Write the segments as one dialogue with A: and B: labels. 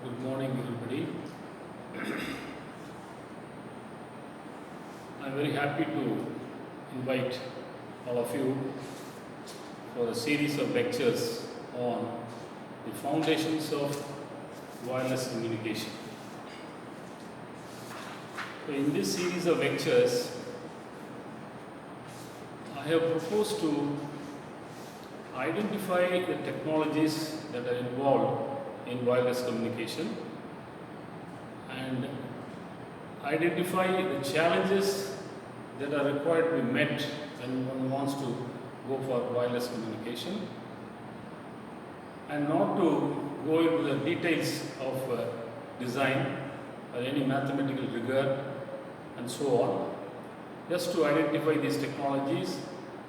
A: Good morning, everybody. I'm very happy to invite all of you for a series of lectures on the foundations of wireless communication. So in this series of lectures, I have proposed to identify the technologies that are involved in wireless communication and identify the challenges that are required to be met when one wants to go for wireless communication, and not to go into the details of design or any mathematical rigor and so on, just to identify these technologies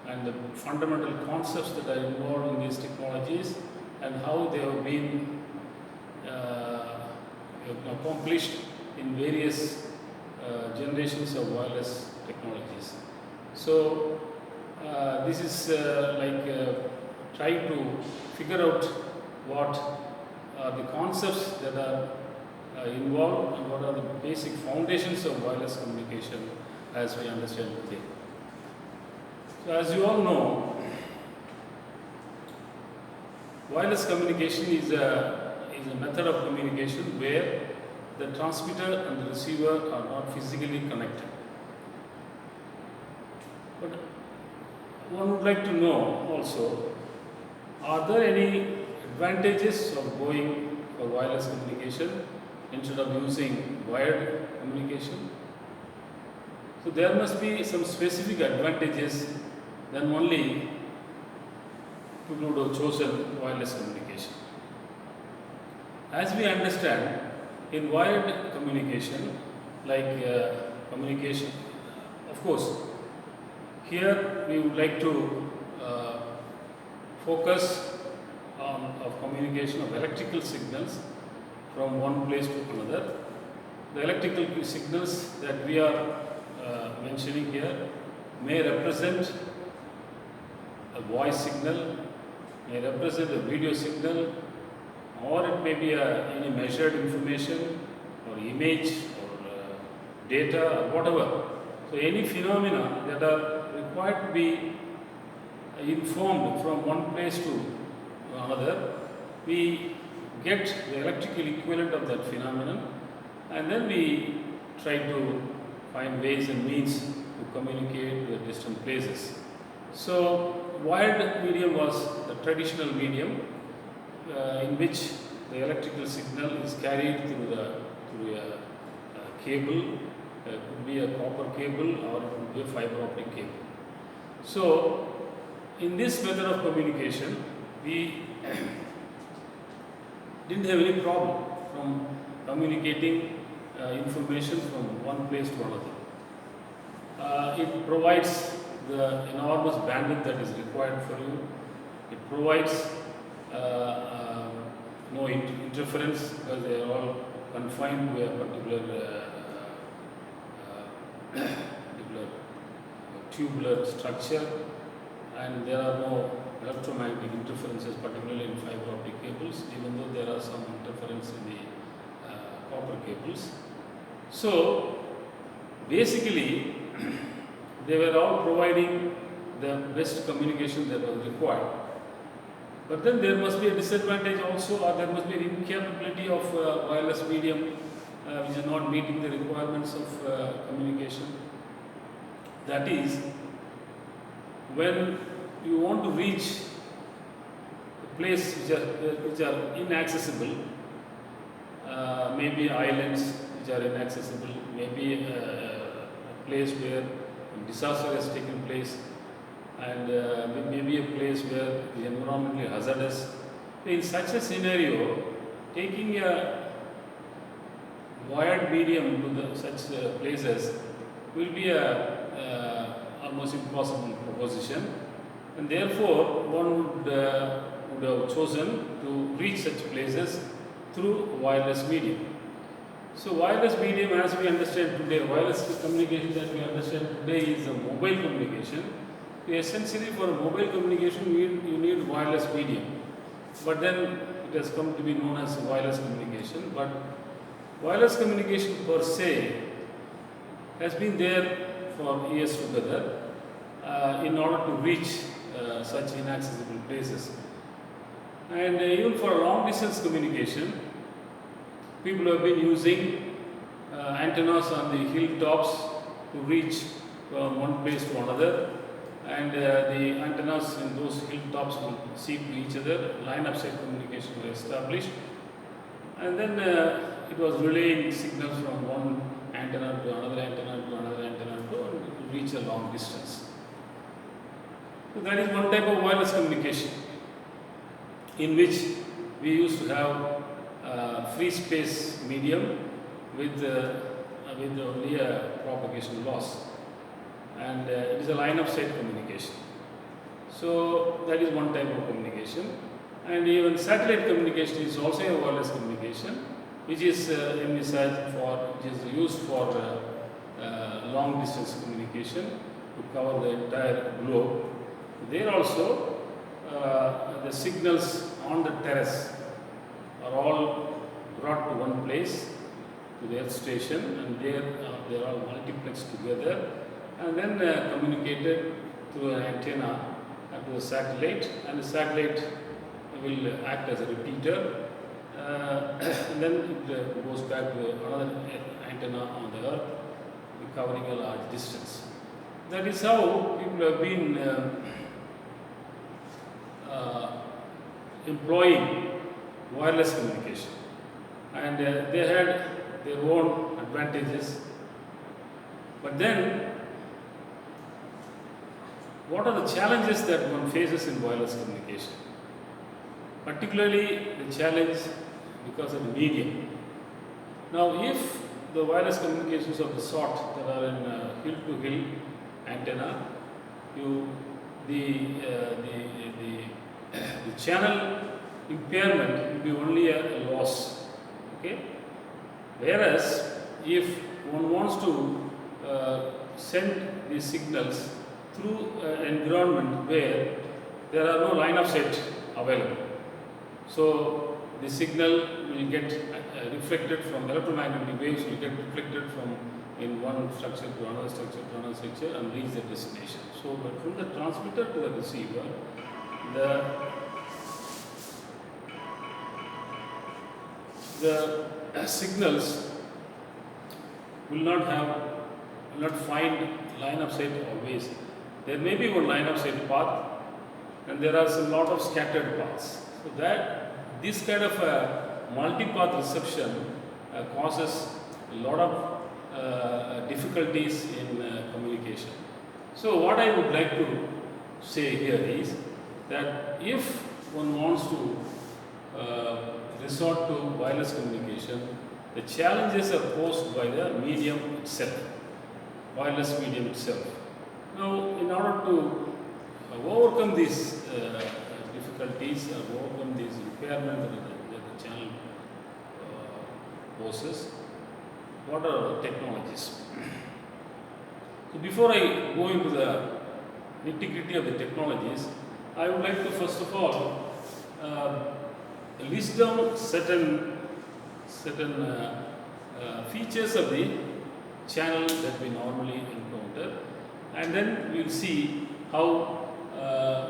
A: and the fundamental concepts that are involved in these technologies and how they have been accomplished in various generations of wireless technologies. So this is trying to figure out what are the concepts that are involved and what are the basic foundations of wireless communication as we understand today. So as you all know, wireless communication is a method of communication where the transmitter and the receiver are not physically connected. But one would like to know also, are there any advantages of going for wireless communication instead of using wired communication? So there must be some specific advantages, then only people would have chosen wireless communication. As we understand, in wired communication, communication, of course, here we would like to focus on communication of electrical signals from one place to another. The electrical signals that we are mentioning here may represent a voice signal, may represent a video signal, or it may be any measured information or image or data or whatever. So any phenomena that are required to be informed from one place to another, we get the electrical equivalent of that phenomenon, and then we try to find ways and means to communicate with distant places. So wired medium was the traditional medium in which the electrical signal is carried through a cable. It could be a copper cable or it could be a fiber optic cable. So in this method of communication, we didn't have any problem from communicating information from one place to another. It provides the enormous bandwidth that is required for you. It provides no interference because they are all confined to a particular tubular structure, and there are no electromagnetic interferences, particularly in fiber optic cables, even though there are some interference in the copper cables. So basically they were all providing the best communication that was required. But then there must be a disadvantage also, or there must be an incapability of wireless medium which is not meeting the requirements of communication. That is, when you want to reach a place which are inaccessible, maybe islands which are inaccessible, maybe a place where disaster has taken place, and maybe a place where the environmentally hazardous. In such a scenario, taking a wired medium to such places will be a almost impossible proposition, and therefore one would have chosen to reach such places through wireless medium. So wireless medium, as we understand today, wireless communication that we understand today is a mobile communication. Essentially, for mobile communication, you need wireless medium. But then it has come to be known as wireless communication. But wireless communication per se has been there for years together in order to reach such inaccessible places. And even for long distance communication, people have been using antennas on the hilltops to reach from one place to another, and the antennas in those hilltops will seek to each other. Line of sight communication was established, and then it was relaying signals from one antenna to another antenna to another antenna to reach a long distance. So that is one type of wireless communication in which we used to have free space medium with only a propagation loss, and it is a line of sight communication. So that is one type of communication. And even satellite communication is also a wireless communication, which is used for long distance communication to cover the entire globe. There also the signals on the terrace are all brought to one place, to the earth station, and there they are all multiplexed together and then communicated through an antenna to the satellite, and the satellite will act as a repeater, and then it goes back to another antenna on the earth, covering a large distance. That is how people have been employing wireless communication, and they had their own advantages. But then, what are the challenges that one faces in wireless communication? Particularly the challenge because of the medium. Now, if the wireless communications of the sort that are in hill-to-hill antenna, the channel impairment will be only a loss. Okay? Whereas, if one wants to send these signals through an environment where there are no line of sight available, so the signal will get reflected from electromagnetic waves, will get reflected from in one structure to another structure to another structure and reach the destination. So, but from the transmitter to the receiver, the signals will not find line of sight always. There may be one line of sight path, and there are a lot of scattered paths. So that this kind of multi-path reception causes a lot of difficulties in communication. So what I would like to say here is that if one wants to resort to wireless communication, the challenges are posed by the medium itself, wireless medium itself. Now, in order to overcome these difficulties or overcome these impairments that the channel poses, what are the technologies? So, before I go into the nitty-gritty of the technologies, I would like to first of all list down certain features of the channel that we normally encounter, and then we will see how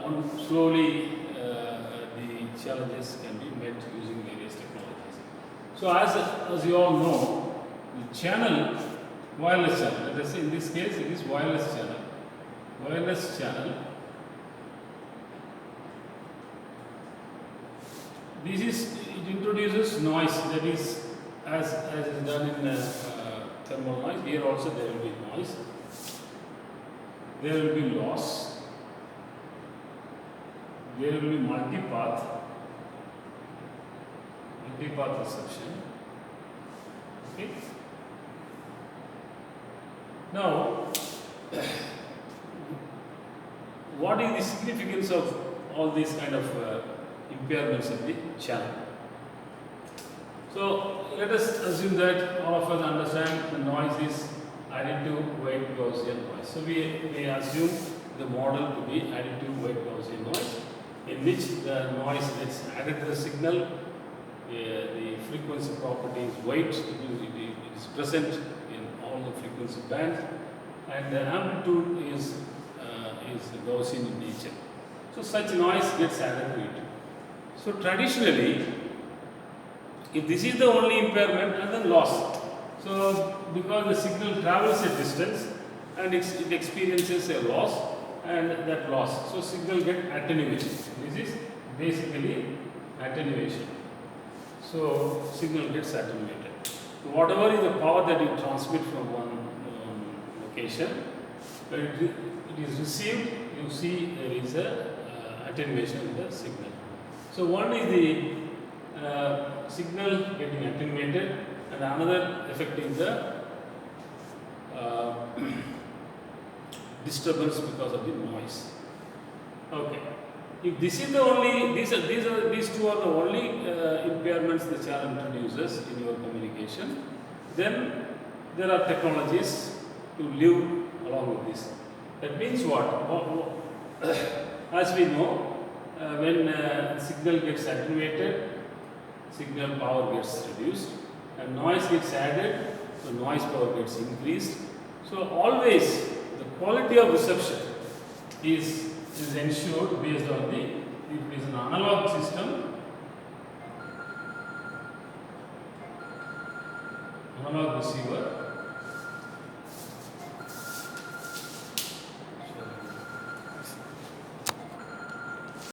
A: one slowly the challenges can be met using various technologies. So as you all know, the channel, wireless channel, let us say in this case it is wireless channel. Wireless channel, it introduces noise, that is as is done in thermal noise. Here also there will be noise, there will be loss, there will be multipath reception. Okay. Now, what is the significance of all these kind of impairments of the channel? So, let us assume that all of us understand the noise is additive white Gaussian noise. So, we assume the model to be additive white Gaussian noise, in which the noise gets added to the signal the frequency property is white, it is present in all the frequency bands, and the amplitude is Gaussian in nature. So such noise gets added to it. So traditionally, if this is the only impairment, and then loss. So because the signal travels a distance and it experiences a loss, and that loss, so signal get attenuation. This is basically attenuation. So signal gets attenuated. So whatever is the power that you transmit from one location, when it is received, you see there is a attenuation in the signal. So one is the signal getting attenuated, and another affecting the disturbance because of the noise. Okay. If this is the only, these two are the only impairments the channel introduces in your communication, then there are technologies to live along with this. That means what? As we know, when signal gets attenuated, signal power gets reduced, and noise gets added, so noise power gets increased. So always the quality of reception is ensured based on the, if it is an analog system, analog receiver,